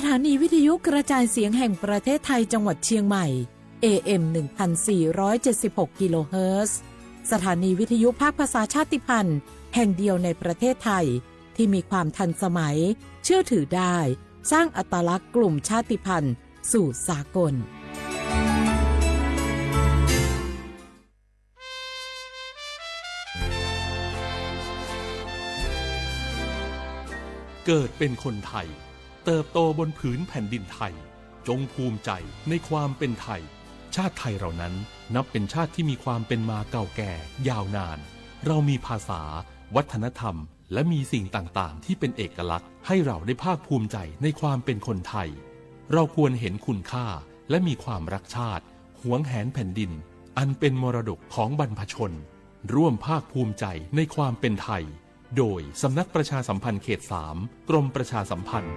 ถานีวิทยุกระจายเสียงแห่งประเทศไทยจังหวัดเชียงใหม่ AM 1476 กิโลเฮิรตซ์สถานีวิทยุภาคภาษาชาติพันธุ์แห่งเดียวในประเทศไทยที่มีความทันสมัยเชื่อถือได้สร้างอัตลักษณ์กลุ่มชาติพันธุ์สู่สากลเกิดเป็นคนไทยเติบโตบนผืนแผ่นดินไทยจงภูมิใจในความเป็นไทยชาติไทยเรานั้นนับเป็นชาติที่มีความเป็นมาเก่าแก่ยาวนานเรามีภาษาวัฒนธรรมและมีสิ่งต่างๆที่เป็นเอกลักษณ์ให้เราได้ภาคภูมิใจในความเป็นคนไทยเราควรเห็นคุณค่าและมีความรักชาติหวงแหนแผ่นดินอันเป็นมรดกของบรรพชนร่วมภาคภูมิใจในความเป็นไทยโดยสำนักประชาสัมพันธ์เขต 3 กรมประชาสัมพันธ์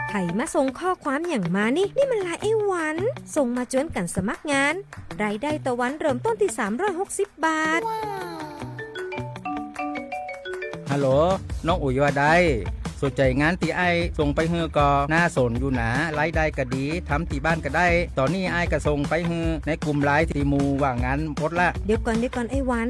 ไผ่มาส่งข้อความอย่างมานี่มันลายไอ้หวันส่งมาจวนกันสมัครงานรายได้ต่อวันเริ่มต้นที่360 บาท ฮัลโหลน้องอุ๋ยว่าได้สนใจงานตีไอส่งไปเฮือกอหน้าสนอยู่หนารายได้ก็ดีทำที่บ้านก็ได้ตอนนี้ไอก็ส่งไปเฮือในกลุ่มไลน์ที่มูว่างานพดละเดี๋ยวก่อนไอ้หวัน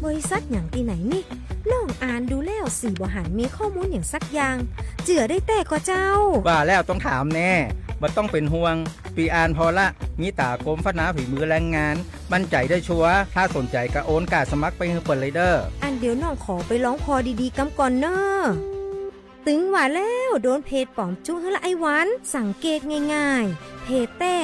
บริษัทอย่างที่ไหนนี่น้องอ่านดูแล้วสี่บ่หันมีข้อมูลอย่างสักอย่างเจือได้แต่ก็เจ้าว่าแล้วต้องถามแน่บ่ต้องเป็นห่วงปีอ่านพอละมีตากรมพัฒนาฝีมือแรงงานมั่นใจได้ชัวร์ถ้าสนใจก็โอนกาสมัครไปเฮือเปิดเลยเด้ออันเดี๋ยวน้องขอไปร้องพอดีๆกำก่อนเนอะตึงว่าแล้วโดนเพจปลอมจุ้งละไอ้หวันสังเกตง่ายๆเพจแต่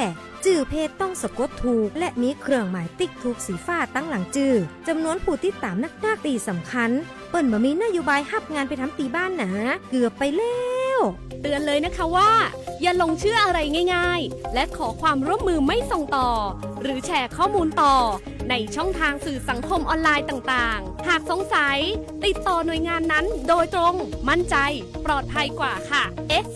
จื่อเพจต้องสะกดถูกและมีเครื่องหมายติ๊กถูกสีฟ้าตั้งหลังจื่อจำนวนผู้ติดตามนักตีสำคัญเปิ้นบ่มีนโยบายฮับงานไปทำตีบ้านนะเกือบไปแล้วเตือนเลยนะคะว่าอย่าลงเชื่ออะไรง่ายๆและขอความร่วมมือไม่ส่งต่อหรือแชร์ข้อมูลต่อในช่องทางสื่อสังคมออนไลน์ต่างๆหากสงสัยติดต่อหน่วยงานนั้นโดยตรงมั่นใจปลอดภัยกว่าค่ะ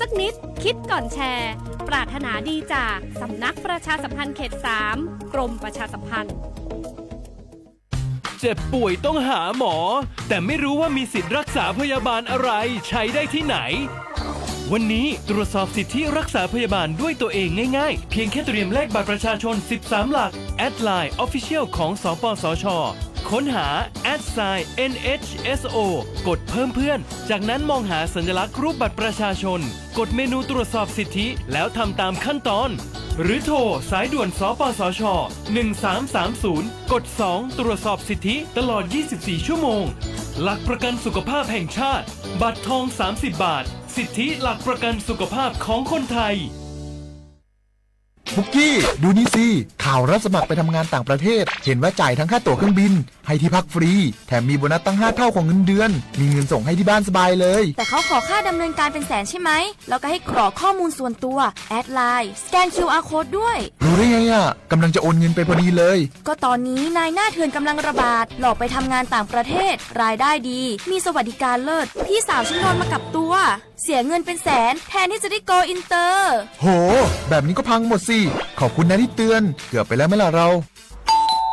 สักนิดคิดก่อนแชร์ปรารถนาดีจากสำนักประชาสัมพันธ์เขต 3 กรมประชาสัมพันธ์เจ็บป่วยต้องหาหมอแต่ไม่รู้ว่ามีสิทธิ์รักษาพยาบาลอะไรใช้ได้ที่ไหนวันนี้ตรวจสอบสิทธิรักษาพยาบาลด้วยตัวเองง่ายๆเพียงแค่เตรียมเลขบัตรประชาชน13หลักแอดไลน์ Official ของสปสช.ค้นหา @NHSO กดเพิ่มเพื่อนจากนั้นมองหาสัญลักษณ์รูปบัตรประชาชนกดเมนูตรวจสอบสิทธิแล้วทำตามขั้นตอนหรือโทรสายด่วนสปสช1330กด2ตรวจสอบสิทธิตลอด24ชั่วโมงหลักประกันสุขภาพแห่งชาติบัตรทอง30 บาทสิทธิหลักประกันสุขภาพของคนไทยบุกกี้ดูนี่สิข่าวรับสมัครไปทำงานต่างประเทศเห็นว่าจ่ายทั้งค่าตั๋วเครื่องบินให้ที่พักฟรีแถมมีโบนัสตั้ง5 เท่าของเงินเดือนมีเงินส่งให้ที่บ้านสบายเลยแต่เขาขอค่าดำเนินการเป็นแสนใช่ไหมแล้วก็ให้กรอกข้อมูลส่วนตัวแอดไลน์สแกน QR Code ด้วยรู้ได้ไงอ่ะกำลังจะโอนเงินไปพอดีเลยก็ตอนนี้นายหน้าเถื่อนกำลังระบาดหลอกไปทำงานต่างประเทศรายได้ดีมีสวัสดิการเลิศพี่สาวฉันโดนมากับตัวเสียเงินเป็นแสนแทนที่จะได้โกอินเตอร์โหแบบนี้ก็พังหมดสิขอบคุณนะที่เตือนเกือบไปแล้วไหมล่ะเรา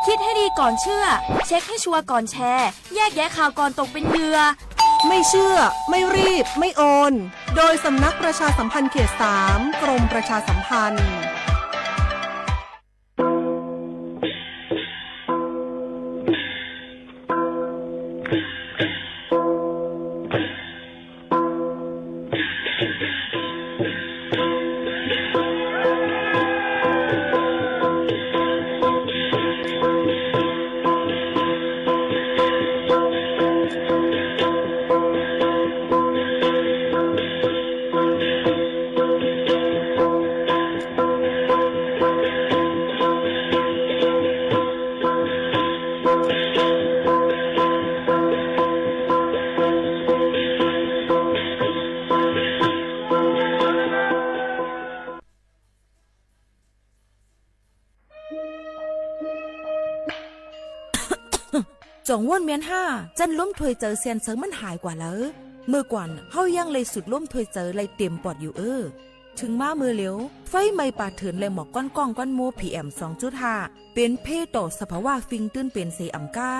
คิดให้ดีก่อนเชื่อเช็คให้ชัวร์ก่อนแชร์แยกแยะข่าวก่อนตกเป็นเหยื่อไม่เชื่อไม่รีบไม่โอนโดยสำนักประชาสัมพันธ์เขต 3 กรมประชาสัมพันธ์จงว่นเมียนห้าจันล้มถวยเจอเซียนเซิงมันหายกว่าแล้วเมื่อก่อนเฮายังเลยสุดล้มถวยเจอเลยเต็มปอดอยู่ ถึงมามือเหลียวไฟไหม้ป่าเถือนและหมอกก้อนก้องก้อนโม PM 2.5 เป็นเพต่อสภาวะฟิงตื้นเป็นเซอัมกา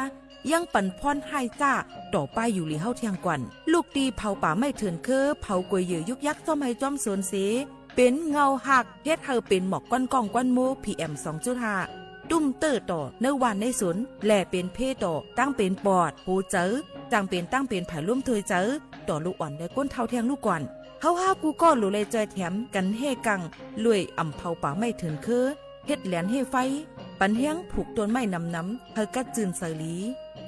ยังปั่นพรให้จ้าต่อไปอยู่หลีเฮาเทียงกวันลูกตีเผาป่าไม่เถือนคือเผากวยเหยื่อยุกยักษ์จอมให้จอมสวนเสเป็นเงาหักเฮ็ดเฮาเป็นหมอกก้อนก้องก้อนโม PM 2.5 ตุ้มเตอร์ต่อเนื้อวานในสนแหล่เป็นเพต่อตั้งเป็นปอดหูเจอจังเป็นตั้งเป็นผายร่วมถวยเจอต่อลูกอ่อนได้ก้นเท่าแทงลูกก่อนเฮาห้ากูก็หลุเลยจอยแถมกันเฮกังลุยอ่ำเผาป่าไม่ถึงคือเฮ็ดแหลนเฮไฟปันเฮียงผูกต้นไม้นำเฮากัดจืนเสลี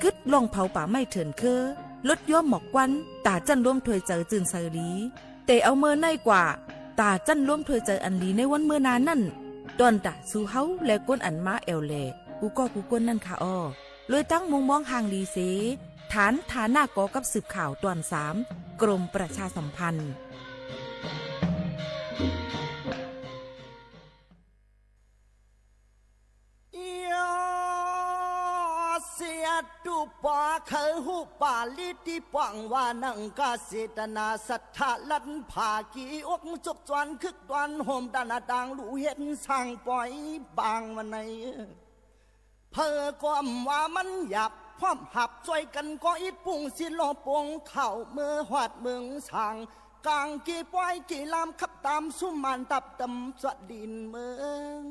กึดลองเผาป่าไม่ถึงคือลดย่อมหมอกควันตาจันร่วมถวยเจอจืนเสลีแต่เอาเมื่อในกว่าตาจันร่วมถวยเจออันลีในวันเมื่อนานนั่นตอนตาสู้เฮาและก้นอันมาแอวเลกูก็กูก้นนั่นค่ะอ้อเลยตั้งมุงมองห่างลีเสฐานฐาหน้ากอกับสืบข่าวตอน3กรมประชาสัมพันธ์เสียดูป่าเขาหูป่าลิติปวังว่านังกาเสตนาสัทธาลันภากีอกจกจวนคึกดวนโฮมดานาดังลู่เห็นสั่งปล่อยบางวันในเพอความว่ามันหยับพร้อมหับช่วยกันก็อิดปุ่งสิโลปงเข่าเมื่อหอดเมืองสั่งกลางกี่ปล่อยกี่ลามขับตามสุมันตับตำสวดดินเมือง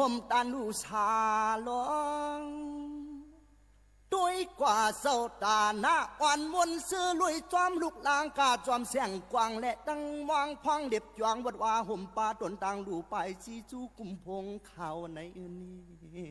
ห่มตาลูชาลองด้วยกว่าเศร้าตาหน้าอ่อนมนซื้อลุยจอมลูกลางกาจอมเสียงกวางและตั้งวางพองเด็บจวงวัดว่าห่มปลาตนต่างดูไปซีจูกุมพงเขาในนี้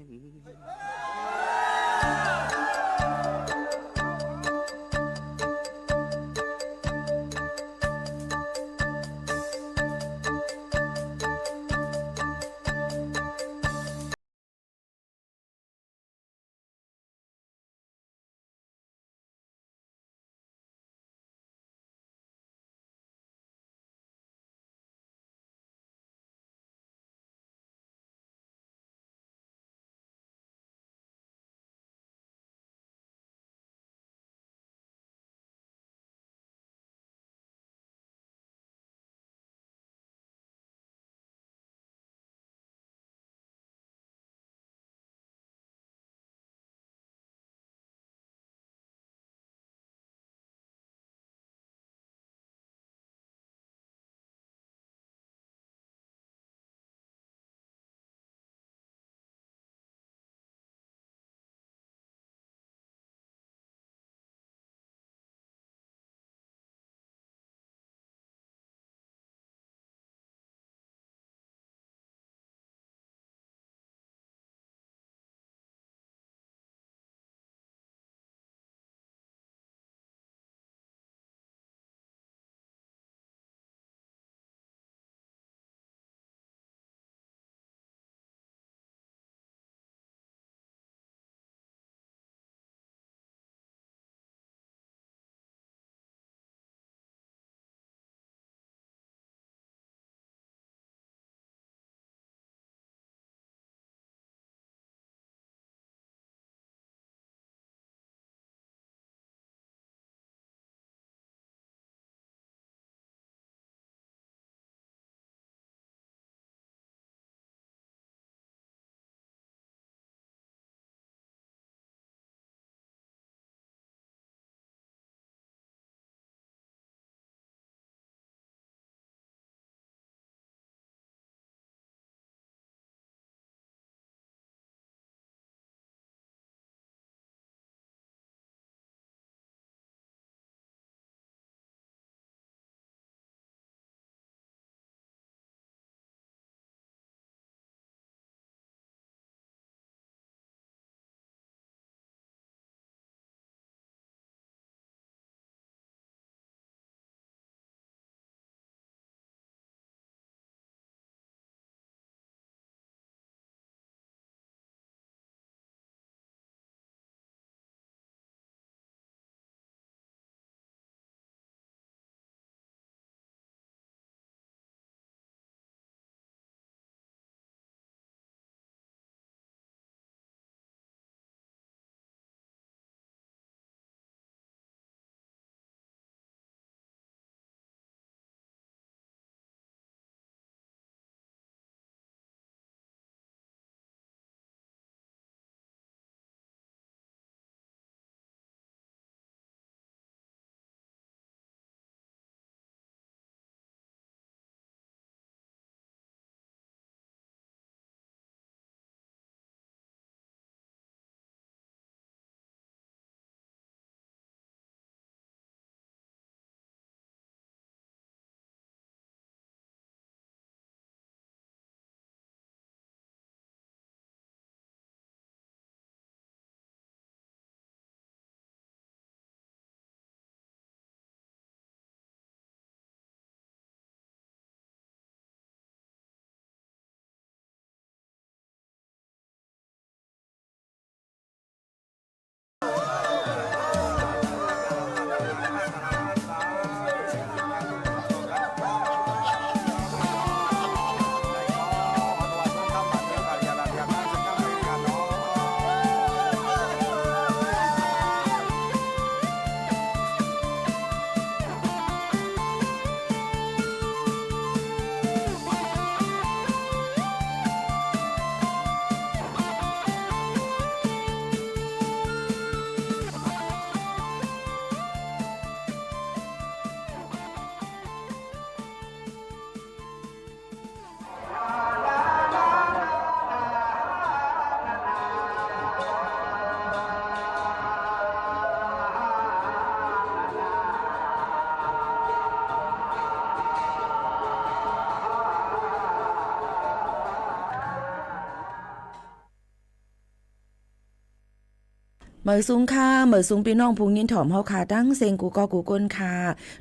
เหมยสูงค่ะเหมยสูงพี่น้องผู้ยินถ่อมเฮาค่ะตั้งเสียงกูก็กูก้นค่ะ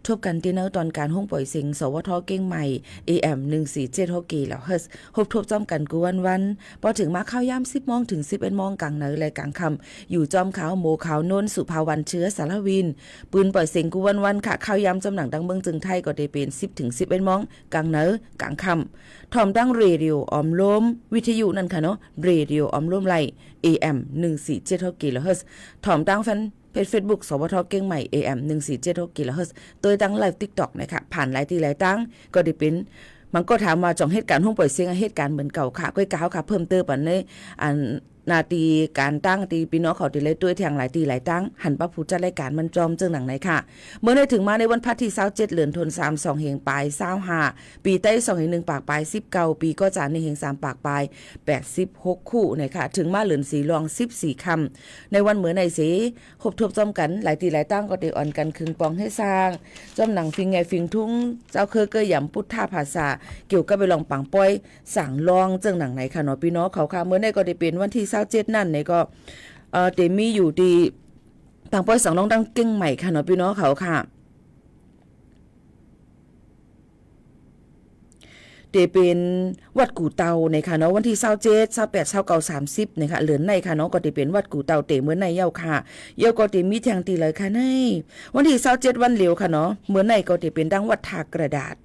ทบกันที่เนอตอนการห้องปล่อยเสียงสวทเก่งใหม่ AM 147กิโลเฮิรตซ์ฮบทบจอมกันกูวันพอถึงมาเข้ายาม 10 โมงถึง 11 โมงกลางเหนือและกลางค่ำอยู่จอมขาวโมขาวนนสุภาวันเชื้อสารวินปืนปล่อยเสียงกูวันค่ะเข้ายามจำหนังดังเมืองจึงไทยก็ได้เป็น 10 ถึง 11 โมงกลางเหนือกลางค่ำถ่อมตั้งเรดิโอออมลมวิทยุนั่นค่ะเนาะเรดิโอออมลมไลAM 147กิโลเฮิรตซ์ถ่อมตั้งเพจ Facebook สวทเก่งใหม่ AM 147กิโลเฮิรตซ์โดยตั้งไลฟ์ TikTok นะคะผ่านหลายที่หลายตั้งก็ได้เป็นมันก็ถามว่าจ่องเหตุการณ์ห้องปล่อยเสียงเหตุการณ์เหมือนเก่าค่ะก้อยก้าวค่ะเพิ่มเติมปันในอันนาตีการตั้งตีพี่น้องเขาตีเลยด้วยทางหลายตีหลายตั้งหันพระผู้จัดรายการมันจอมเจิงหนังไหนค่ะเมื่อได้ถึงมาในวันพัดที่27เดือนธันวาคม2เฮงปลาย25ปีใต้2เฮง1ปากปลาย19ปีก็จาน1เฮง3ปากปลาย86คู่นะคะถึงมาเหลือนสีรอง14คำในวันเหมือนในสีครบทบจอมกันหลายตีหลายตั้งก็ได้อ่อนกันคึงปองให้สร้างจอมหนังฟิงไงฟิงทุ่งเจ้าเคยเกยหยำพุทธภาษาเกี่ยวกับไปลองปังป้อยสั่งลองเจิงหนังไหนค่ะเนาะพี่น้องเขาค่ะเมื่อได้ก็ได้เป็นวันที่27นั่นเนี่ยก็เตมีอยู่ที่ต่างป้อยสังลองดังเก่งใหม่ค่ะเนาะพี่น้องเขาค่ะเตเป็นวัดกู่เตาในค่ะเนาะวันที่27 28 29 30นะคะเหลือนในค่ะเนาะก็เตเป็นวัดกู่เตาเตเหมือนในเย้าค่ะเย้าก็เตมีแทงตีเลยค่ะในวันที่27วันเหลียวค่ะเนาะเหมือนในก็เตเป็นดังวัดทากระดาษ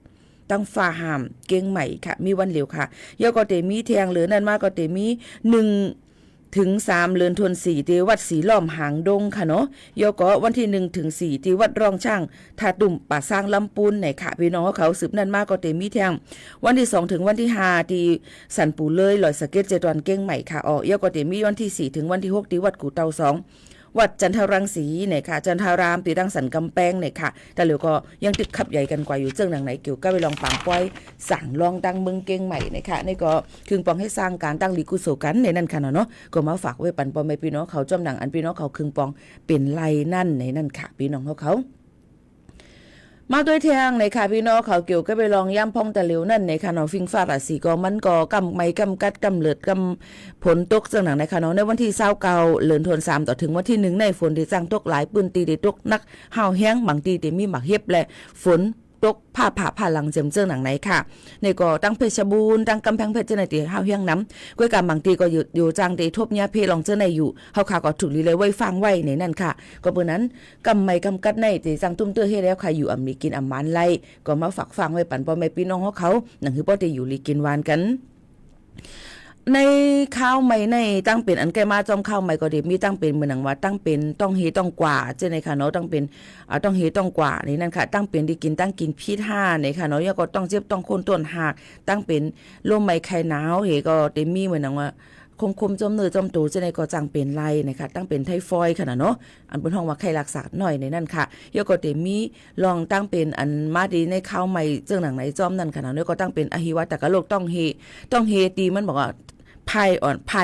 ตั้งฟ้าหามเก่งใหม่ค่ะมีวันเหลียวค่ะเย้าก็เตมีแทงเหลือนั่นมาก็เตมี1ถึง3เดือนธันวาคมที่วัดสีล้อมหางดงค่ะเนาะยก็วันที่1ถึง4ที่วัดรองช่างถาดุ่มป่าสร้างลำปูนในค่ะพี่น้องเขาสืบนั่นมากก็เตมีแทงวันที่2ถึงวันที่5ที่สันปูเลยลอยสะเก็ตเจดอนเก้งใหม่ค่ะยก็เตมีวันที่4ถึงวันที่6ที่วัดกู่เตา2วัดจันทรังสีเนี่ยค่ะจันทารามตีดังสันกำแพงเนี่ยค่ะแต่เหลือก็ยังตึกขับใหญ่กันกว่าอยู่เจิงหนังไหนเกี่ยวก็ไปลองปางป้อยสั่งลองดังเมืองเก่งใหม่เนี่ยค่ะนี่ก็คึงปองให้สร้างการตั้งลีกุโสกันในนั่นค่ะเนาะก็มาฝากไว้ปันปอแม่พี่น้องเขาจอมหนังอันพี่น้องเขาคึงปองเป็นไรนั่นในนั่นค่ะพี่น้องเขามาด้วยแทงในค่ะพี่น้องเขาเกี่ยวก็ไปลองย่ำพองตะเหลวนั่นในค่ะเนาะฟิงฟ้าราศีก็มันก็กำไม้กำกัดกำเลือดกำผลตกจังหนังในค่ะเนาะในวันที่29เดือนธันวาคมต่อถึงวันที่1ในฝนที่จังตกหลายปืนตีได้ตกนักห่าวแห้งบางตีได้มีหมักเฮ็บและฝนตกผ่าหลังเจิมเจิงหนังไหนค่ะในก็ตั้งเพชรบูรณ์ตั้งกำแพงเพชรเจาไหนตีห้าวเฮียงน้ำก้วยกำบางตีก็อยู่จางตีทบยาเพลองเจาไหนอยู่เฮาขาก็ถูกลีเลยไว้ฟังไว้ในนั่นค่ะก็เบอร์นั้นกำไม่กำกัดในตีจังตุ้มเตื้อให้แล้วใครอยู่มีกินอำมันไล่ก็มาฝากฟังไว้ปั่นพ่อแม่พี่น้องเขาหนังคือป้อตีอยู่ลีกินวานกันในข้าวใหม่ในตั้งเป็นอันแกมาจอมข้าวใหม่ก็เดี๋ยวมีตั้งเป็นเหมือนหนังว่าตั้งเป็นต้องเฮต้องกว่าเจ้าในค่ะเนาะต้องเป็นต้องเฮต้องกว่านี่นั่นค่ะตั้งเป็นดีกินตั้งกินพีดห้าในค่ะเนาะก็ต้องเจ็บต้องคนต้นหักตั้งเป็นลมไม้ไข่หนาวเฮก็เดี๋ยวมีเหมือนหนังว่าคมจมเนื้อจมตูเจ้าในก็จังเป็นไรนะคะตั้งเป็นไทฟอยด์ค่ะเนาะอันเป็นห้องว่าไข้รักษาหน่อยในนั่นค่ะยก็เดี๋ยวมีลองตั้งเป็นอันมาดีในข้าวใหม่เจ้าหนังไหนจอมนั่นค่ะเนาะก็ตั้งเป็นอหิวาตกโรคต้องเฮตีมันบอกว่าพาย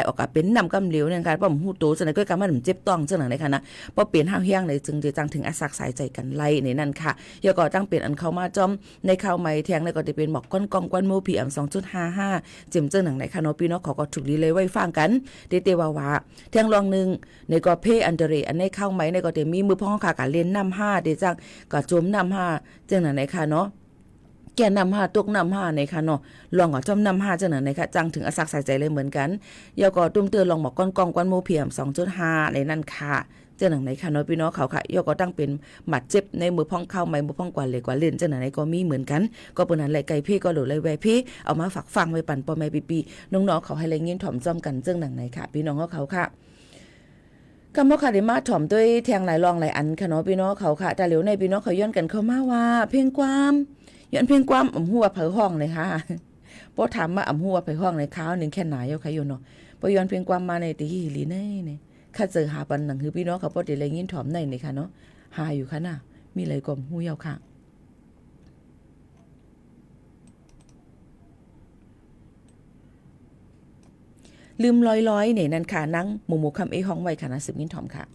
ออกกับเป็นน้ำกำเหลวเนี่ยค่ะป้อมหูโตจังได๋ก็กำมันเจ็บต้องจังหนังได้ค่ะนะพอเปลี่ยนห้าวเฮียงเลยจึงจะจังถึงอาศักสายใจกันไล่ในนั้นค่ะยก็ตั้งเป็นอันเข้ามาจอมในข้าวใหม่แทงแล้วก็จะเป็นหมอกก้อนกองกวนหมู่ PM 2.55 เจิมจังหนังไหนค่ะเนาะพี่น้องเขาก็ถูกดีเลยไว้ฟังกันเตว่าแทงรองนึงในก็เพอันเดเรอันในข้าวใหม่ในก็จะมีมือพ้องค่ะการเล่นน้ำ5เดจังก็จมน้ำ5จังหนังไหนค่ะเนาะแกนำ5ตกนำ5ในค่ะเนาะลองก็จอมนำ5จังนั้นในค่ะจังถึงอาศักใส่ใจเลยเหมือนกันยาก็ตุ้มเตือนลองหมอกก้อนกองกวนหมู่ PM 2.5 ในนั่นค่ะจังนั้นในค่ะเนาะพี่น้องเขาค่ะยาก็ตั้งเป็นหมัดเจ็บในมือพ้องเข้าไม้มือพ้องกว่าเลยกว่าเล่นจังนั้นในก็มีเหมือนกันก็ปนนั้นแหละไก่พี่ก็หลุดเลยแวพี่เอามาฝากฟังไว้ปั่นปอแม่ปีน้องๆเขาให้แรงยินถ่อมจอมกันจังนั้นในค่ะพี่น้องเขาค่ะกำมค่ะได้มาถ่อมด้วยแทงหลายรองหลายอันค่ะเนาะพี่น้องเขาค่ะแต่เหลียวในพี่น้องเขาย้อนกันเข้ามาว่าเพลงความย้อนเพลงความอำหัวเผยห้องเลยค่ะพอถามมาอำหัวเผยห้องในข้าวนึงแค่ไหนยกใครอยู่เนาะพอย้อนเพลงความมาในตีหีลีในเนี่ยข้าเจอหาปันหนังคือพี่น้องเขาพอได้เลยยินถ่อมในเลยค่ะเนาะหาอยู่ค่ะน่ะมีอะไรกลมหูยาวค่ะลืมลอยๆเนี่ยนั่นค่ะนั่งหมู่คำเอห้องไว้ค่ะนะสืบยินถ่อมค่ะ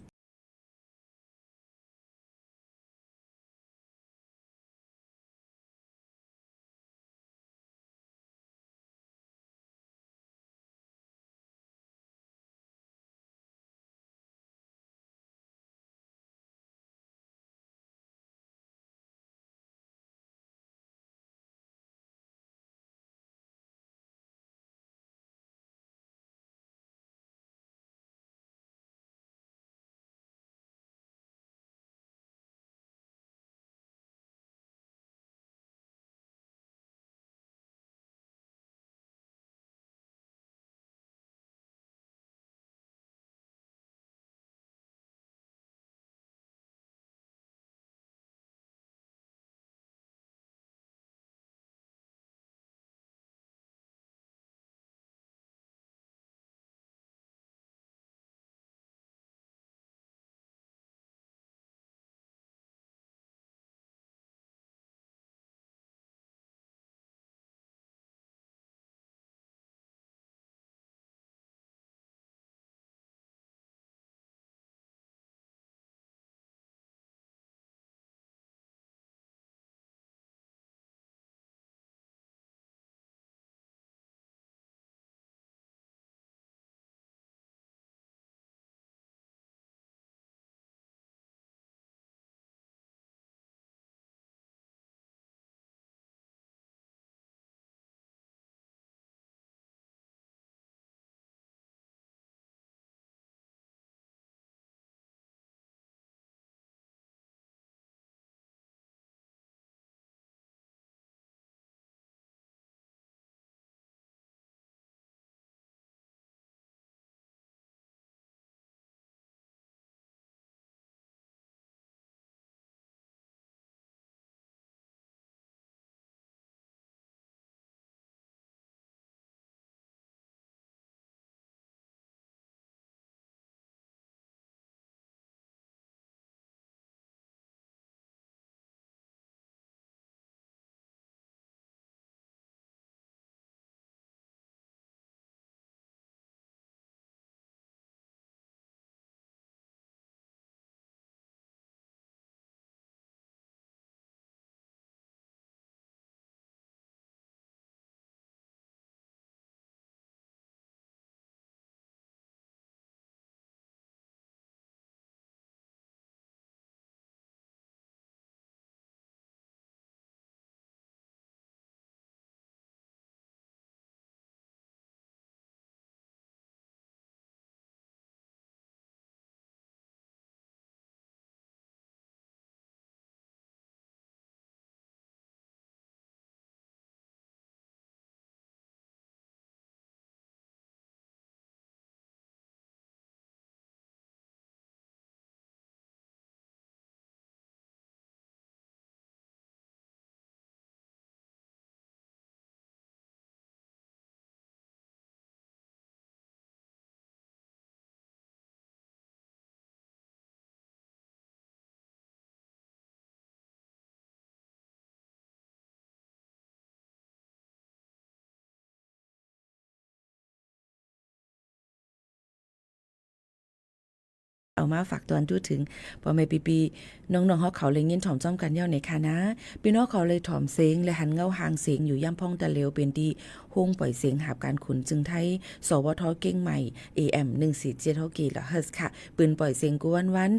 เอามาฝากตอนทุถึงพอแม่ปีๆน้องๆเฮาเขาเลยยินถ่อมจ้อมกันย่อในค่ะนะพี่น้องเขาเลยถ่อมเสียงและหันเงาหางเสียงอยู่ย่ำพ่องตะเลวเป็นดีโฮงปล่อยเสียงหาบการขุนจึงไทยสวทเก่งใหม่ AM 147กิโลเฮิรตซ์ค่ะปืนปล่อยเสียงกวนวัน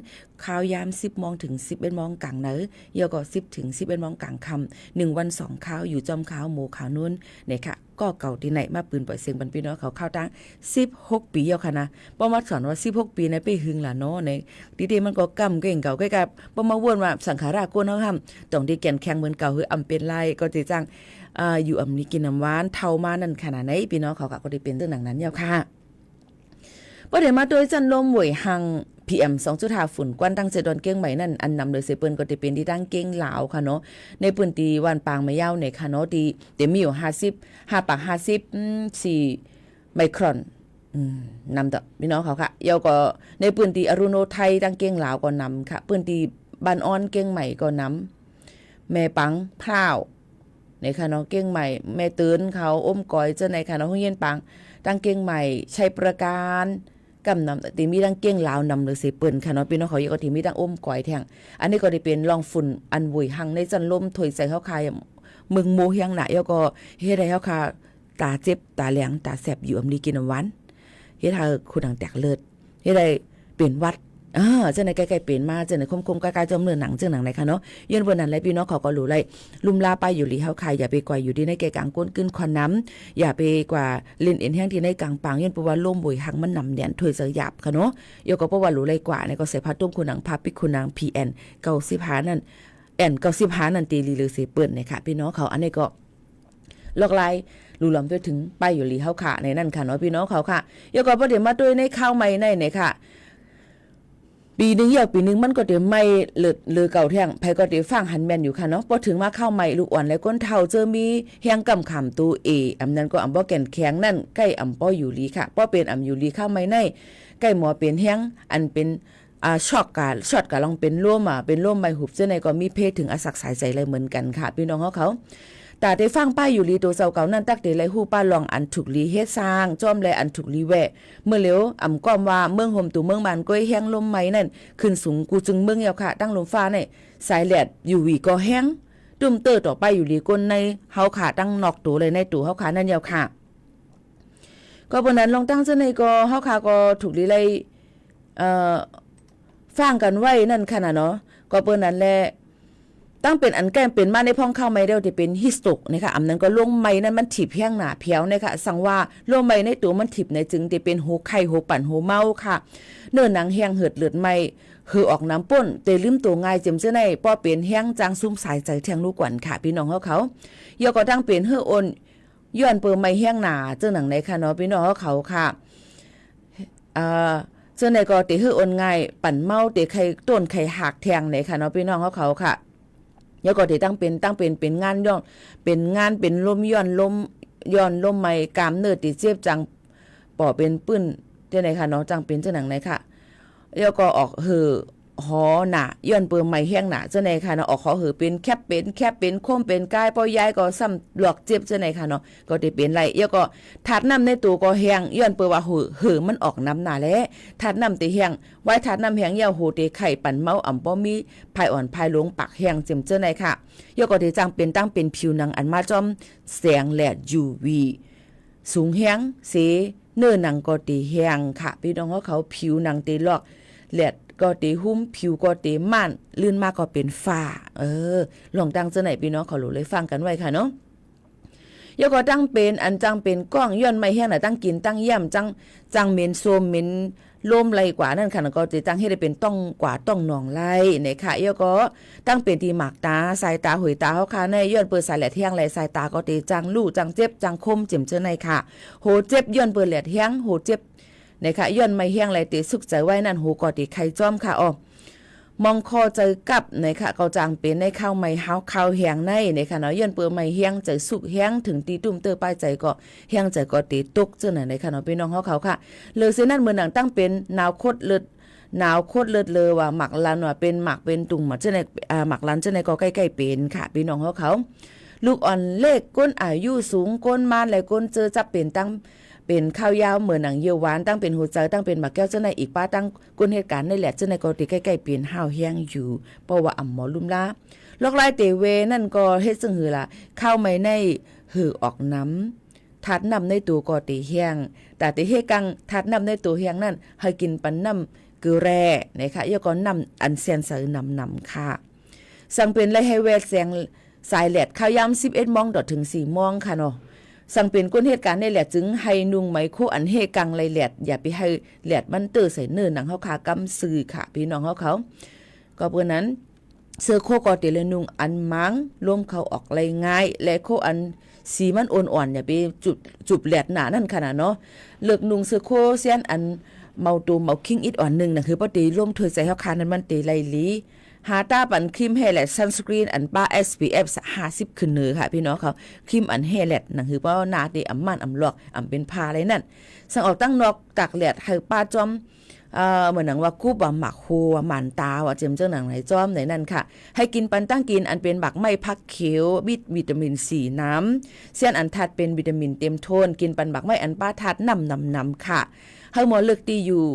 ข่าวยาม 10 โมงถึง 11 โมงกลางเนอยก็10ถึง 11 โมงกลางค่ำ1วัน2ข่าวอยู่จอมข่าวหมู่ข่าวนู้นเนี่ยค่ะก็เก่าที่ไหนมาปืนปล่อยเสียงบรรพี่น้องเขาเข้าตั้ง16ปีแล้วค่ะนะบ่มาสอนว่า16ปีนะไปหึงล่ะเนาะในดีๆมันก็กำเก่งเก่าใกล้กับบ่มาวนว่าสังขารากวนเฮาห้ำต้องได้แก่นแข็งเหมือนเก่าคืออำเป็นไรก็สิจังอยู่อำนี้กินน้ำหวานเท่ามานั่นขนาดไหนพี่น้องเขาก็ได้เป็นเรื่องนั้นแล้วค่ะบ่ได้มาโดยจันลมหวยหัง PM 2.5 ฝุ่นกวนตั้งเจดอนเก้งใหม่นั่นอันนำโดยเสเปิ้นก็จะเป็นที่ตั้งเก้งลาวค่ะเนาะในปืนตีวันปางมะยาวในค่ะเนาะที่เต็มมีอยู่50 5ปาก50 4ไมครอนนำต่อพี่น้องเขาค่ะเยาก็ในปืนตีอรุโนไทยตั้งเก้งลาวก็นำค่ะปืนตีบ้านอ้อนเก้งใหม่ก็นำแม่ปังพร้าวในค่ะเนาะเก้งใหม่แม่ตื่นเขาอมก้อยเจ้าในค่ะเนาะฮู้เย็นปังตั้งเก้งใหม่ชัยประการกำนำตีมีดังเก้งลาวนำหรือสิเปิ้นค่ะเนาะพี่น้องเขาก็ที่มีดังอมก้อยแท่งอันนี้ก็ได้เป็นรองฝุ่นอันวุยหังในจันลมถอยใส่เฮาคายมึงโมเฮียงหน้าแล้วก็เฮ็ดให้เฮาคาตาเจ็บตาแหลงตาแสบอยู่อำลีกินน้ำหวานเฮ็ดให้คุณดังแตกเลือดเฮ็ดให้เป็นวัดจังไหนใกล้ๆเป็นมาจังไหนคมๆใกล้ๆจอมเนื้อหนังจังหนังไหนค่ะเนาะย้อนวันนั้นเลยพี่น้องเขาก็รู้เลยลุมลาไปอยู่หลีเฮาคายอย่าไปกว่าอยู่ที่ในแก่กลางก้นกึ้นควันน้ำอย่าไปกว่าเล่นเอ็นแห้งที่ในกลางปางย้อนเพราะว่าลมบ่อยหังมันนำแดนถวยเสยหยับค่ะเนาะยกก็เพราะว่ารู้เลยกว่าเนี่ยก็ใส่ผ้าตุ้มคุณหนังผ้าปิกคุณหนัง PN 95นั่นแอน95นั่นตีลีลือสิเปิ้นเนี่ยค่ะพี่น้องเขาอันนี้ก็ลอกลายรู้ลำไปถึงไปอยู่หลีเฮาค่ะในนั่นค่ะเนาะพี่น้องเขาค่ะยกก็บ่ได้มาด้วยในข้าวใหม่ในเนี่ยค่ะปีนึงปีนึงมันก็เดี๋ยวไม่เลือเก่าแท่งไผก็เดี๋ยวฟังหันแม่นอยู่ค่ะเนาะพอถึงมาเข้าใหม่ลูกอ่อนและก้นเท่าเจอมีแฮงกำขำตัวอำนั้นก็อำบ่แก่นแข็งนั่นใกล้อำป้ออยู่ลีค่ะป้อเป็นอำอยู่ลีเข้าใหม่ในใกล้หมอเป็นแฮงอันเป็นช็อตกะลองเป็นร่วมเป็นร่วมใบหุบเจ้าในก็มีเพศถึงอสักสายใจเลยเหมือนกันค่ะพี่น้องเขาแต่ได้ฟังป้ายอยู่ลีตัวเจ้าเก่านั่นตักเดลัยฮู้ป้าลองอันถูกลีเฮ็ดสร้างจอมแลอันถูกลีแวะเมื่อเหลียวอำก้อมว่าเมืองห่มตู่เมืองบานก้อยแห้งลมไหมนั่นขึ้นสูงกูจึงเมืองเหี่ยวค่ะตั้งลมฟ้าเนี่ยสายแหลดอยู่วีก็แห้งตุ่มเตอต่อไปอยู่ลีก้นในเฮาขาตั้งนอกตู่เลยในตู่เฮาขานั่นเหี่ยวค่ะก็บนนั้นลองตั้งซะในก็เฮาขาก็ถูกลีไลฟังกันไว้นั่นค่ะน่ะเนาะก็เปิ้นนั้นแหละตั้งเป็นอันแก้มเป็นมาในพ่องเข้าไม่เดียวที่เป็นฮิสโตกนะคะอันนั้นก็ลงไม้นั้นมันถีบแห้งหนาเพียวนะคะสั่งว่าลงไม้ในตัวมันถีบในจึงที่เป็นโหไข่โหปั่นโหเมาค่ะเนื้อหนังแห้งเหือดเลือดไม้คือออกน้ำป่นเตลืมตัวง่ายเจ็มเจ้าในป้อเป็นแห้งจางซุ่มสายใจแทงลูกกวนค่ะพี่น้องเขายอก็ตั้งเป็นเฮืออ่อนย้อนเปิดไม้แห้งหนาเจ้าหนังในค่ะเนาะพี่น้องเขาค่ะเจ้าในก็ติเฮืออ่อนง่ายปั่นเมาติไข่ต้นไข่หักแทงในค่ะเนาะพี่น้องเขาค่ะแล้วก็ที่ตั้งเป็นงานย่อนเป็นงานเป็นลมย้อนลมไม้กามเนื้อติเจ็บจังป่อเป็นปื้นเจ้าไหนค่ะเนาะจังเป็นเจ้าหนังไหนค่ะแล้วก็ออกหอหนาย้อนเปิ่มไม้แห้งหนาเจ้าไหนค่ะเนาะออกขอเป็นแคบเป็นโค้มเป็นกายป้อยายก็ซ้ำหลอกเจ็บเจ้าไหนค่ะเนาะก็ได้เป็นไรแล้วก็ถาดน้ำในตัวก็แห้งย้อนเปิ่ว่ามันออกน้ำหนาแล้วถาดน้ำติแห้งไว้ถาดน้ำแห้งยาวโหติไข่ปั่นเมาอ่ำป้อมีภายอ่อนภายหลงปากแห้งเจ็มเจ้าไหนค่ะแล้วก็ได้จังเป็นตั้งเป็นผิวหนังอันมาจอมแสงแดด UV สูงแห้งเสเนื้อหนังก็ติแห้งค่ะพี่น้องเขาผิวหนังติลอกแดดก็ตีหุ้มผิวก็ตีม่านลื่นมากก็เป็นฝ้าลองตั้งเจ้าไหนพี่น้องเขารู้เลยฟังกันไว้ค่ะเนาะยก็ตั้งเป็นอันจังเป็นก้องย้อนไม่แห้งน่ะตั้งกินตั้งย่ำจังเหม็นโซมเหม็นลมไหลกว่านั่นค่ะก็จะตั้งให้ได้เป็นต้องกว่าต้องหนองไหลเนี่ยค่ะยก็ตั้งเป็นที่หมากตาสายตาหุยตาเฮาค่ะในย้อนเปิดสายแหลดแห้งไหลสายตาก็ตีจังลู่จังเจ็บจังคมเจ็บเจ้าไหนค่ะโหเจ็บย้อนเปิดแหลดแห้งโหเจ็บนะคะย้อนไม่แห้งไหลติสุกใจไว้นั่นหูกอติไข่จ้อมค่ะมองคอใจกับนะคะก็จางเป็นในข้าวไม่เฮาข้าวแห้งในนะคะเนาะย้อนเปื่อไม่แห้งใจสุกแห้งถึงตีตุ้มเตอป้ายใจก็แห้งใจก็ตีตกเจ้าไหนนะคะเนาะพี่น้องเขาค่ะเลยเส้นนั้นเมื่อหนังตั้งเป็นนาวโคตรเลิศเลยว่าหมักลันว่าเป็นหมักเป็นตุ่มเจ้าไหนหมักลันเจ้าไหนก็ใกล้ๆเป็นค่ะพี่น้องเขาลูกอ่อนเล็กก้นอายุสูงก้นมานและก้นเจอจับเป็นตั้ง เป็นข้าวยาวเหมือนหนังเยียวหวานตั้งเป็นหัวใจตั้งเป็นหมากแก้วเจ้าในอีกป้าตั้งกุนเหตุการณ์ในแหละเจ้าในก็ติใกล้ๆเปลี่ยนห้าวเฮียงอยู่เพราะว่าอ่ำหมอลุ่มละลอกลายเตเวนั่นก็เฮ็ดซึ่งหือล่ะข้าวไม่ในหือออกน้ำทัดน้ำในตัวก็ติเฮียงแต่ติเฮกังทัดน้ำในตัวเฮียงนั่นให้กินปันน้ำคือแร่นะคะยก็น้ำอันเซียนเสือนำค่ะสั่งเป็นไรให้แวดแสงสายแหลดข้าวยาม11 โมงถึง 4 โมงค่ะเนาะสั่งเป็นก้นเหตุการณ์ในแหลดจึงให้นุ่งไหมโคอันเฮกังไรแหลดอย่าไปให้แหลดมันเตอใส่เนื้อหนังเฮาคากำซื้อค่ะพี่น้องเขาก็เพื่อนั้นเสื้อโคก็เตเลนุ่งอันมังร่วมเขาออกไรง่ายและโคอันสีมันอ่อนๆอย่าไปจุบแหลดหนานั่นขนาดเนาะเลิกนุ่งเสื้อโคเสียนอันเมาตูเมาคิงอิดอ่อนนึงน่ะคือบ่ตีร่วมเธอใจเฮาคานั้นมันตีไลลีหาตาปันครีมเฮแลดซันสกรีนอันป้า SPF 50ขึ้นเนื้อค่ะพี่น้องเขาครีมอันเฮแลดนั่นคือว่าหน้าดีอำมันอำลอกอำเป็นพาอะไรนั่นสั่งออกตั้งนอกตากแดดให้ป้าจอมเหมือนหนังว่ากูบ่หมักโฮว่าหมันตาว่าเจิมเจ้าหนังไหนจอมไหนนั่นค่ะให้กินปันตั้งกินอันเป็นบักไม้พักเขียววิตามินซีน้ำเส้นอันทัดเป็นวิตามินเต็มโทนกินปันบักไม้อันป้าทัดนำค่ะเฮาหมอเลือกตีอยู่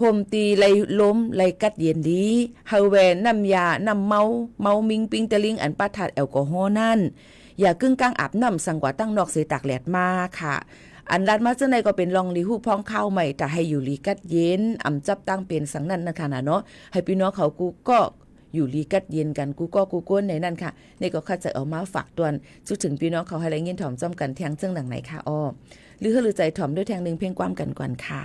โฮมตีไลล้มไลกัดเย็นดีเฮาแวนน้ำยาน้ำเมามิงปิงตะลิงอันป้าทัดแอลกอฮอล์นั่นอย่ากึ่งกลางอาบน้ำสังกว่าตั้งนอกเสตากแดดมาค่ะอันรัดมาเจ้าในก็เป็นลองลีหูพ้องข้าวใหม่แต่ให้อยู่ลีกัดเย็นอำจับตั้งเป็นสังนั่นนะคะเนาะให้พี่น้องเขากูก็อยู่ลีกัดเย็นกันกูก้นในนั่นค่ะนี่ก็ข้าจะเอามาฝากตวนจุดถึงพี่น้องเขาให้ไรเงินถ่อมจอมกันแทงเจ้งหนังไหนค่ะอ้อหรือใจถ่อมด้วยแทงหนึ่งเพียงความกันก่อนค่ะ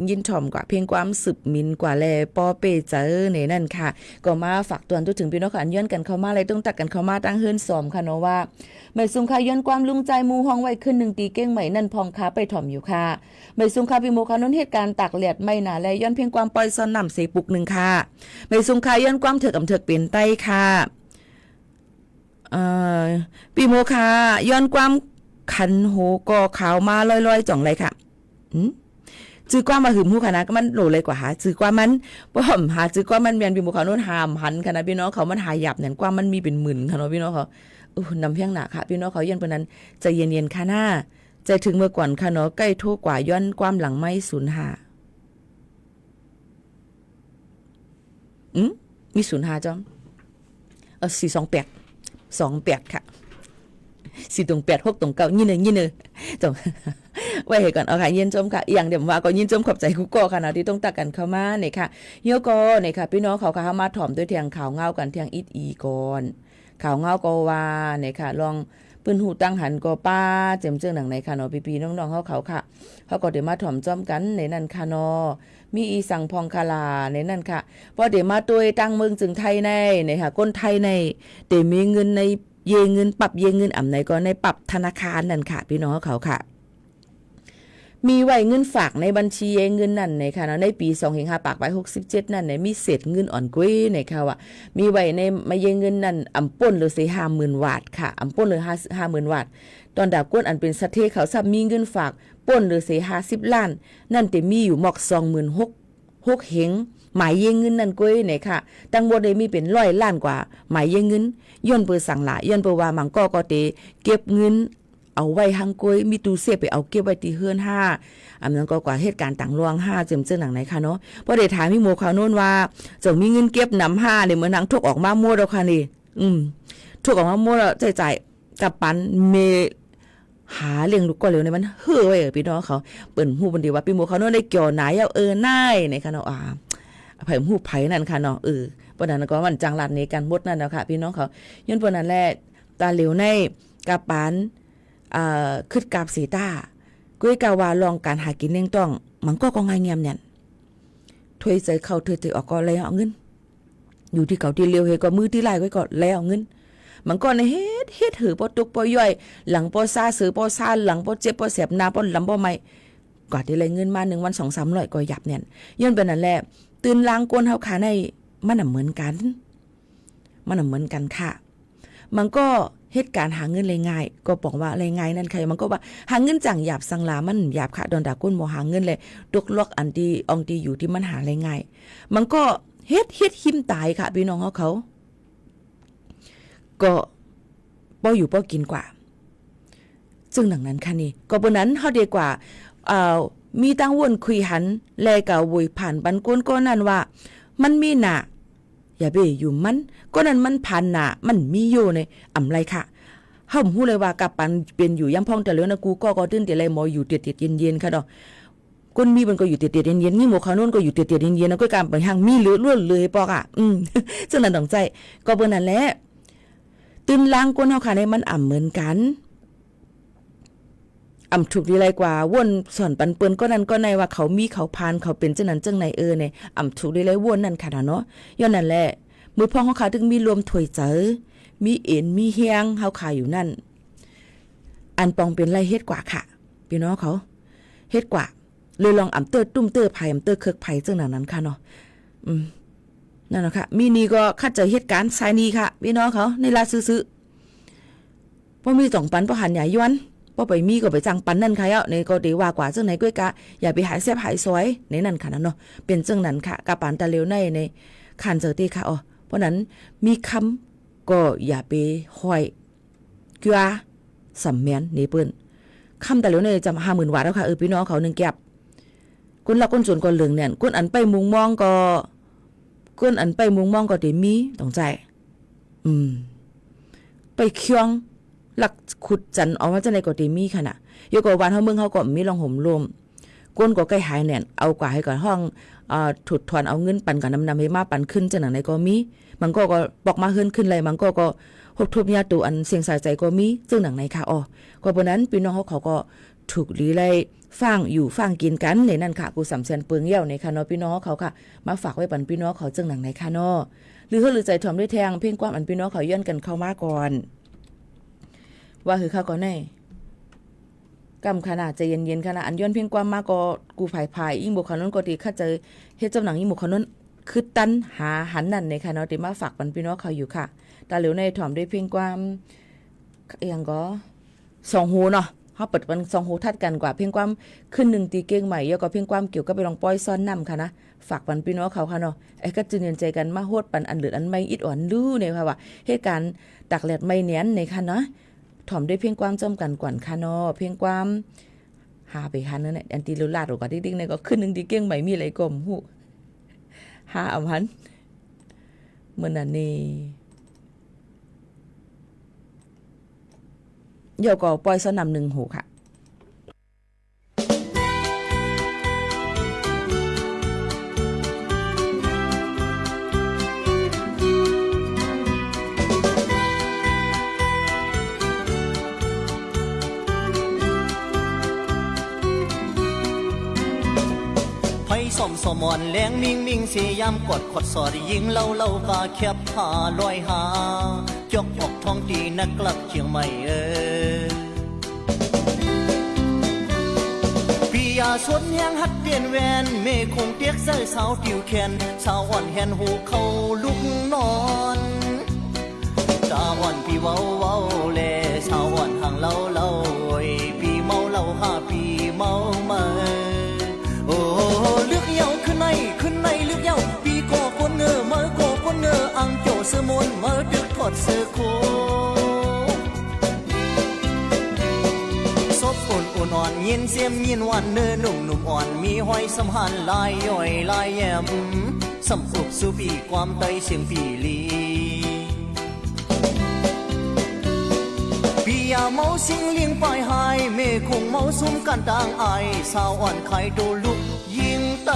ยินถ่อมกว่าเพียงความสืบมินกว่าแลปอเปเจอในนั่นค่ะก็มาฝากตวนถึงพี่น้องค่ะย้อนกันเข้ามาอะไรต้องตักกันเข้ามาตั้งเฮือนสอมค่ะเนาะว่าไม่ซุ่มค่ะย้อนความลุงใจมูห้องไว้ขึ้น1ตีเก้งใหม่นั่นพองค้าไปถ่อมอยู่ค่ะไม่ซุ่มค่ะพี่โมค่ะนั้นเหตุการณ์ตักเลียดไม่นาแลย้อนเพียงความปล่อยซ่อนนำเสปุกนึงค่ะไม่ซุ่มค่ะย้อนความเถิกอำเถิกเป็นไต้ค่ะพี่โมค่ะย้อนความขันโหก็ขาวมาลอยๆจ่องเลยค่ะจื้อกว่ามาหึมหูค่ะนะก็มันโหลเลยกว่าหาจื้อกว่ามันบ่หหาจื้อกว่ามันแม่นพี่บ่เขาโน่นหามหันค่ะนะพี่น้องเขามันหาหยับเนี่ยกว่ามันมีเป็นหมื่นค่ะเนาะพี่น้องเขานำเพียงหน้าค่ะพี่น้องเขาเย็นปานนั้นใจเย็นๆค่ะหน้าใจถึงเมื่อก่อนค่ะเนาะใกล้โทกว่าย้อนความหลังไม่05มี05จ้อม428ค่ะ4ตรง8 6ตรง9ยี่นึงจงไว้ให้ก่อนเอาค่ะยินจมค่ะอย่างเดี๋ยวว่าก็ยินจมขอบใจคุกก็ค่ะนะที่ต้องตักกันเข้ามาเนี่ยค่ะเฮียก็เนี่ยค่ะพี่น้องเขาเข้ามาถ่อมด้วยเทียงข่าวเงากันเทียงอิดอีก่อนข่าวเงาก็ว่าเนี่ยค่ะลองปืนหูตั้งหันก็ป้าเจิมเจิงหนังในค่ะเนาะพี่ๆน้องๆเขาค่ะเขาก็เดี๋ยวมาถ่อมจ้อมกันในนั่นค่ะเนาะมีอีสังพองคาลาในนั่นค่ะพอเดี๋ยวมาตัวยตั้งเมืองจึงไทยในเนี่ยค่ะคนไทยในเดี๋ยวมีเงินในเยเงินปรับเยเงินอ่ำไหนก็ในปรับธนาคารนั่นค่ะพี่น้องเขาค่ะมีไว้เงินฝากในบัญชีเงินนั่นในค่ะในปี2567นั่นมีเศษเงินอ่อนกุ้ยในค่ะว่ามีไว้ในมาเยเงินนั่นอ่ำป่นหรือ50,000 บาทค่ะอ่ำป่นหรือ50,000 บาทตอนดาบก้นอันเป็นสะเทเขาซับมีเงินฝากป่นหรือ50 ล้านนั่นแต่มีอยู่หมอก 26,000 เหงหมายเยเงินนั่นกุ้ยในค่ะตั้งบ่ได้มีเป็น100 ล้านกว่าหมายเยเงินย้อนเปิดสั่งหลายย้อนเปิดว่ามังก็เตเก็บเงินเอาไว้หังกวยมีตู้เซฟไปเอาเก็บไว้ที่เฮือน5อันนั้นก็กว่าเหตุการณ์ต่างลวง5เจิมเจิงหนังไหนค่ะเนาะพอได้ถามพี่โมข่าวโน้นว่าจะมีเงินเก็บนำ5เนี่ยเหมือนหนังทุกออกมามั่วแล้วค่ะนี่ทุกออกมามั่วแล้วจ่ายกับปันเมหาเลี้ยงลูกก็เร็วในมันเฮ้อไว้พี่น้องเขาเปิ้นฮู้บันดีว่าพี่โมข่าวโน้นได้เกี่ยวหนายนายในค่ะเนาะไผฮู้ไผนั่นค่ะเนาะปนั้นก็มันจังหลัดในการบดนั่นนะคะพี่น้องเขาย้อนปนั้นแหละตาเหลวในกะปันขึ้นกาบสีตากุ้ยกาวาลองการหากินเลี้ยงต้องมันก็ง่ายเงียบเนี่ยถวยใจเข้าถวยออกก็แล้วเงินอยู่ที่เขาที่เลี้ยวเฮก็มือที่ไล่ไว้ก็แล้วเงินมันก็ในเฮ็ดหือปอตุกปอย่อยหลังปอซาสือปอซาหลังปอเจ็บปอแสบหน้าปอลำปอไม่กว่าที่ไรเงินมา1 วัน 2-300ก็หยับเนี่ยย้อนเป็นนั่นแหละตื่นล้างก้นเฮาขาในมันเหมือนกันค่ะมันก็เหตุการณ์หาเงินเลยง่ายก็บอกว่าอะไรง่ายนั่นใครมันก็ว่าหาเงินจังหยาบสังลามันหยาบค่ะดอนดาก้นบ่หาเงินเลยตกล็อกอันที่อองที่อยู่ที่มันหาอะไรง่ายมันก็เฮ็ดหิมตายค่ะพี่น้องเขาก็ป้ออยู่ป้อกินกว่าซึ่งหนังนั้นค่ะนี่ก็บนนั้นเฮาดีกว่ามีตั้งวนคุยหันแลกะวุยผ่านบันก้นก็นั่นว่ามันมีหน้าอย่าไปอยู่มันก็นั้นมันผ่านหน้ามันมีอยู่ในอำไรค่ะเฮาฮู้เลยว่ากับปันเป็นอยู่ย่ำพ่องแต่แล้วนะกูก็ตื่นแต่ไรหมออยู่เตียดๆเย็นๆค่ะดอกก้นมีมันก็อยู่เตียดๆเย็นๆนี่หมู่เขาโน่นก็อยู่เตียดๆเย็นๆแล้วก็การไปหางมีเหลือล้วนเลยปอกซึ่งนั้นต้องใจก็เบิ่นนั่นแหละตื่นล้างก้นเฮาค่ะในมันเหมือนกันถูกดีไรกว่าว่นส่วนปันเปิ้นก็นั่นก็ในว่าเขามีเขาพานเขาเป็นจังนั้นจังไหนเนี่ยถูกดีไรว่นนั่นค่ะเนาะย้อนนั่นแหละมือพ่อเขาถึงมีรวมถวยเจอมีเอ็นมีเฮียงเฮาขายอยู่นั่นอันปองเป็นไรเฮ็ดกว่าค่ะพี่น้องเขาเฮ็ดกว่าเลยลองเตอร์ตุ้มเตอร์ไผ่เตอร์เคิกไผ่จังนั้นค่ะเนาะนั่นน่ะค่ะมีนี่ก็คัดเจอเหตุการณ์สายนี้ค่ะพี่น้องเขาในลาซื้อๆบ่มี2ปันบ่หันใหญ่ย้อนพอไปมีก็ไปจังปันนั่นค่ะในก็ดีว่ากว่าจังไหนก้วยกะอย่าไปหายแซ่บหายซอยในนั่นค่ะเนาะเป็นจังนั้นค่ะกะปานตะเลวในคันเจอตีค่ะเพราะนั้นมีคำก็อย่าไปห้อยเกลือสำแม่นนี่เปิ้นคำตะเลวในจำ50,000 บาทแล้วค่ะพี่น้องเขา1แก็บคนละคนส่วนก็เหลืองเนี่ยคนอันไปมุงมองก็ได้มีต้องใจไปเคียงหลักขุดจันเอาว่าจะในก็ดีมีค่ะน่ะยกวันเฮาเมืองเฮาก็มีรองห่มลมก้นก็ใกล้หายแน่นเอากว่าให้ก่อนห้องถุดถอนเอาเงินปันกับน้ำให้มาปันขึ้นจังไหนก็มีมันก็บอกมาขึ้นเลยมันก็หกทุบยาตูอันเสียงสายใจก็มีซึ่งหนังไหนค่ะก็เพราะนั้นพี่น้องเขาก็ถูกลีไล่ ฟังอยู่ฟังกินกันในนั่นค่ะกูสำเสนเปิงเยี่ยวในค่ะเนาะพี่น้องเขาค่ะมาฝากไว้ปันพี่น้องเขาจังหนังในค่ะเนาะหรือใจถ่อมด้วยแทงเพ่งความอันพี่น้องเขาย้อนกันเข้ามาก่อนว่าคือข้าก่อนแน่กำขนาดใจเย็นๆขนาดอันย้อนเพ่งความมาก็กูภายๆอิงบุคคลนั้นก็ดีข้าเจอเฮ็ดจำหนังอิงบุคคลนั้นคือตันหาหันนั่นในค่ะเนาะที่มาฝากปันพี่น้องเขาอยู่ค่ะตาเหลียวในถ่อมด้วยเพ่งความอย่างก็2หูเนาะเฮาเปิดเป็น2หูทัดกันกว่าเพียงความขึ้น1ตีเก่งใหม่แล้วก็เพียงความเกี่ยวกับไปลองปล่อยซ่อนนำค่ะนะฝากปันพี่น้องเขาค่ะเนาะไอ้ก็จืนยันใจกันมาโหดปันอันเหลืออันไม่อิดอ่อนดูเนี่ยค่ะว่าเหตุการณ์ตักแหลดไม่เนียนในค่ะเนาะถ่อมด้วยเพียงความจำกันกว่าค่ะเนาะเพียงความหาไปหันนั่นแหละอันตีลุลาดกว่าติ๊กๆเนี่ยก็ขึ้น1ตีเก่งใหม่มีอะไรกลมหูหาอำหันเหมือนอันนี้เดี๋ยวก็ปล่อยซ่อนนำ1หูค่ะสมสมอนแรงมิ่งมิ่งเสียามกดขดสอดยิงเล่าเล่ากาแคบหาลอยหาจกออกท้องดีนักกลับเชียงใหม่ปียาสวนแหงหัดเตียนแวนเมคงเตียกเสื้อสาวติวแขนสาวอ่อนแหนหูเข้าลุกนอนตาอ่อนพี่เว้าเว้าแลสาวอ่อนห่างเล่าเล่าพี่เมาเล่าหาพี่เมามาโอ้เลือกเยาขึ้นในเลือกเยาปีก่อคนเงอเมื่อก่อคนเงออังโจเสมนเมื่อดึกถอดเสื้อโคศพอุ่นอ่อนยินเสียมยินวันเนื้อหนุ่มอ่อนมีห้อยสำหันลายย่อยลายแยมสำอุบสู่ปีความไตเสียงปีลีปียาเมาสิงเลี้ยงปลายหายเมคงเมาซุ่มกันต่างอายสาวอ่อนไข่โดลุกยิงไต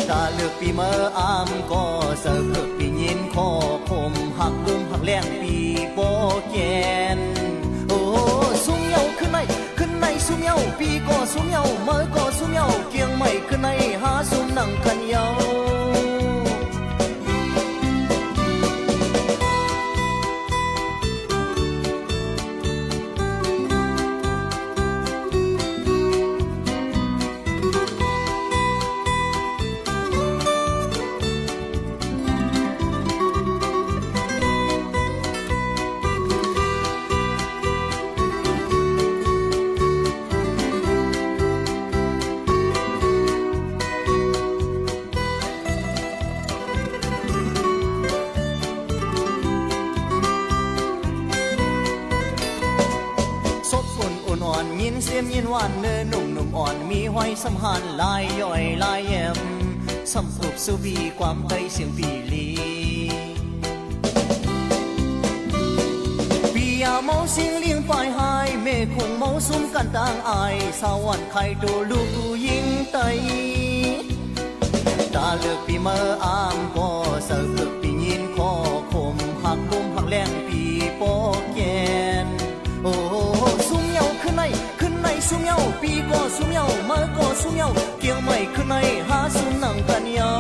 ตาเลือกปีเมื่ออามก็เสิร์ฟเลือกปียินคอคมหักดุมหักแรงปีโปแกนโอ้ซุ่มเยาขึ้นในซุ่มเยาปีก็ซุ่มเยาเมื่อก็ซุ่มเยาเกียงไม่ขึ้นในหาซุ่มนั่งกันเยายินเสียมยินหวานเนื้อหนุ่มอ่อนมีห้อยสำหันลายย่อยลายแยมสำอุบสู่ปีความไตเสียงปีลีปียาเมาสิงเลี้ยงปลายหายเมคงเมาซุ่มกันต่างอายสาวันไข่โดลูกยิงไตตาเลือกปีเมื่ออามก็เสิร์ฟเลือกปียินคอคมหักลมหักแรงปีโปแกนโอ้ซุ่มเยาขึ้นในซุ่มเยาปีก็ซุ่มเยาเมื่อก็ซุ่มเยาเกี่ยวไม่ขึ้นในหาซุ่มนั่งกันเยา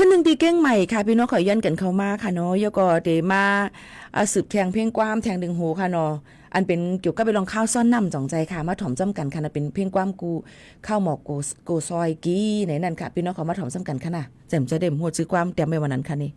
ขึ้นหนึ่งตีเก้งใหม่ค่ะพี่น้องขอย้อนกันเข้ามาค่ะเนาะยก็เดมาสืบแทงเพ่งความแทงดึงหูค่ะเนาะอันเป็นเกี่ยวกับไปลองข้าวซ่อนน้ำจ่องใจค่ะมาถ่อมจ้ำกันค่ะนะเป็นเพ่งความกูข้าวหมอกโกซอยกี้ไหนนั่นค่ะพี่น้องขอมาถ่อมจ้ำกันค่ะนะแจ่มจะเด่มหัวซื้อความเตรียมไว้วันนั้นค่ะนี่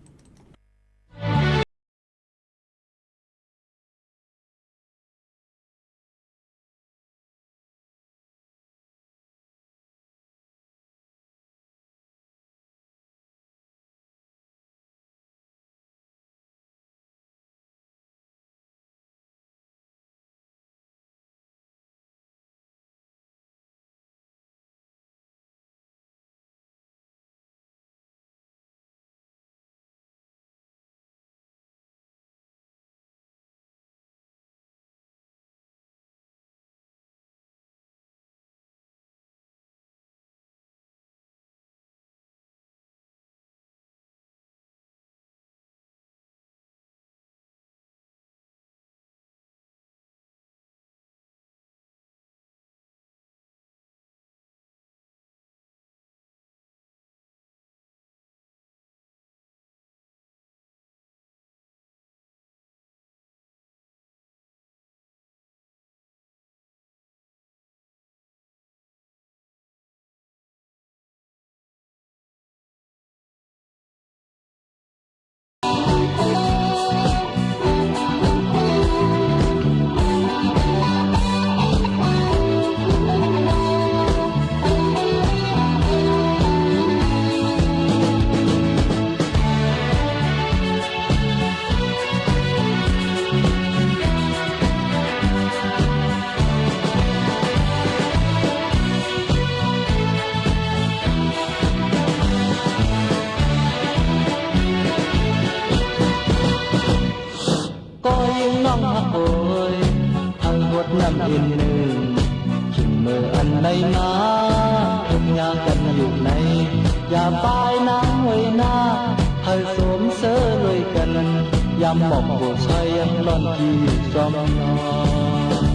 ามหมอกโบใช้ยังร้อนที่จอมนอน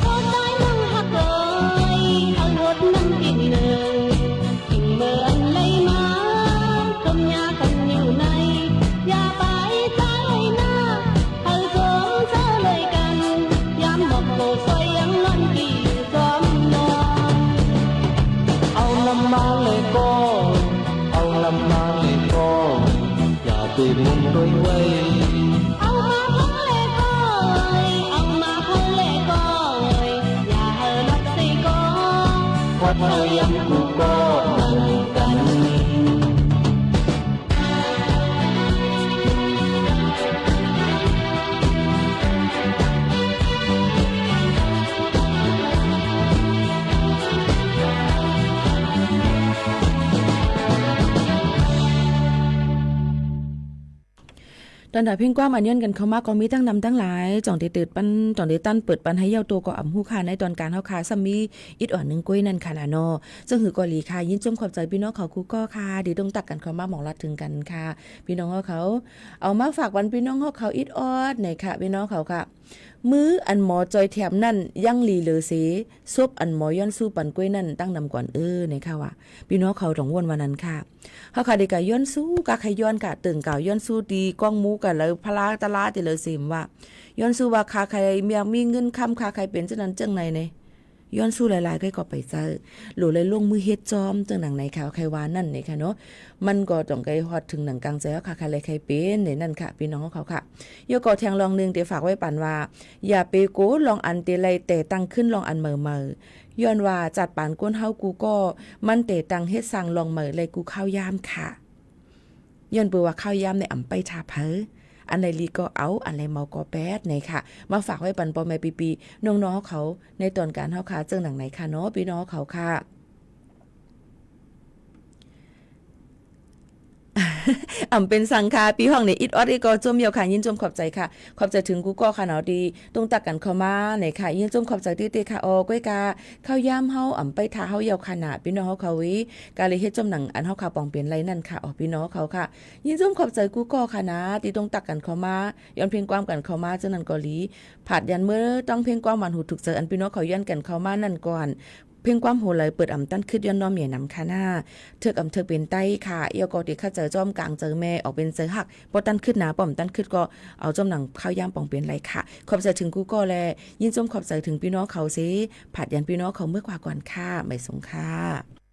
có trái nắng hát lời thằng hốt năm kìm nời tình mơ anh lấy má không nhà không nhiều này ya bãi trái na thằng xuống xa lời can yam mọc bồ xoay ăn loan kỳ xóm non เอาลำมาเลยก็เอาลำมาเลยก็อย่าไปมุงด้วยไว้ ông mà không lệ coi nhà hờ lắc xì có วัดเฮายังกูก็นั่งกัน ตอนดาเพ่งกว้างมันย้อนกันเข้ามาก็มีตั้งนำตั้งหลายจ่องได้ตื่นปันจ่องได้ตั้นเปิดปันให้เย้าตัวก็อ่ำฮู้ค่ะในตอนการเฮาค่ะซัมมีอิดอ่อนนึงก้อยนั่นค่ะล่ะเนาะซึ่งหือก็หลีค่ะยินจมขอบใจพี่น้องเขาคูก็ค่ะดีต้องตักกันเข้ามาหมองรัดถึงกันค่ะพี่น้องเขาเอามาฝากวันพี่น้องเขาอิดออดในค่ะพี่น้องเขาค่ะมื้ออันหมอจอยแถมนั่นยังลีเลอเสซบอันหมอย้อนสู้ปันก้อยนั่นตั้งนำก่อนในค่ะว่าพี่น้องเขาต้องวนวันนั้นค่ะเฮาค่ะได้กะย้อนสู้กะใครย้อนกะตึงเก่าย้อนสู้ดีก้องหมูกะเลยพลาตะลาติเลยสิมว่าย้อนสู้ว่าคาใครมีเงินค้ำคาใครเป็นจังนั้นจังไหนเนี่ยย้อนสู้หลายๆก็ไปเจอหรือเลยลงมือเฮ็ดจอมจังหนังไหนข่าวใครว่านั่นนี่ค่ะเนาะมันก็ต้องไกลฮอดถึงหนังกลางใจค่ะใครเลยใครเป็นนี่นั่นค่ะพี่น้องเขาค่ะโยก็แทงลองนึงเดี๋ยวฝากไว้ปันว่าอย่าไปโกลองอันเตไลแต่ตั้งขึ้นลองอันเหม่อย้อนว่าจัดปานก้นเฮากูก็มันเตตังเฮ็ดสั่งลองเหม่อเลยกูข้าวยามค่ะย้อนเปือว่าข้าวยามในอ่ำไปทาเพออันไหนลีก็เอาอันไหนเมาก็แปดไหนค่ะมาฝากไว้ปันปอแม่ปีๆน้องๆเขาในตอนการเฮาค่ะเจังหนังไหนค่ะเนาะพี่น้องเขาค่ะ อ่ำเป็นสังคาปีห้องในอิดออดอีก็จมเหี่ยวค่ะยินจมขอบใจค่ะขอบใจถึงกูก็ค่ะเนาะดีตรงตักกันเข้ามาไหนค่ะยินจมขอบใจติๆค่ะก้อยกาข้าวยามเฮาอ่ำไปทาเฮาเหี่ยวขนาดพี่น้องเฮาเขาวิกาเลยเฮ็ดจมหนังอันเฮาค่ะปองเปลี่ยนไรนั่นค่ะพี่น้องเขาค่ะยินจมขอบใจกูก็ค่ะนะที่ตรงตักกันเข้ามาย้อนเพียงความกันเข้ามาจังนั้นก็ลีผาดยันเมื่อต้องเพียงความหวานหูถูกใจอันพี่น้องเขาย้อนกันเข้ามานั่นก่อนเพียงความโหไหลเปิดอ่ำตั้นขึ้นย้อนน้อมเหยียนำค่ะหน้าเถิกอ่ำเถิกเป็นไต้ค่ะเอียวก็ติข้าเจอจอมกลางเจอแม่ออกเป็นเจอหักพอตั้นขึ้นหนาป้อมตั้นขึ้นก็เอาจอมหนังข้าวย่างป่องเป็นไรค่ะขอบใจถึงกูก็แลยินจมขอบใจถึงพี่น้องเขาสิผัดยันพี่น้องเขาเมื่อกว่าก่อนค่ะไม่สงค่ะ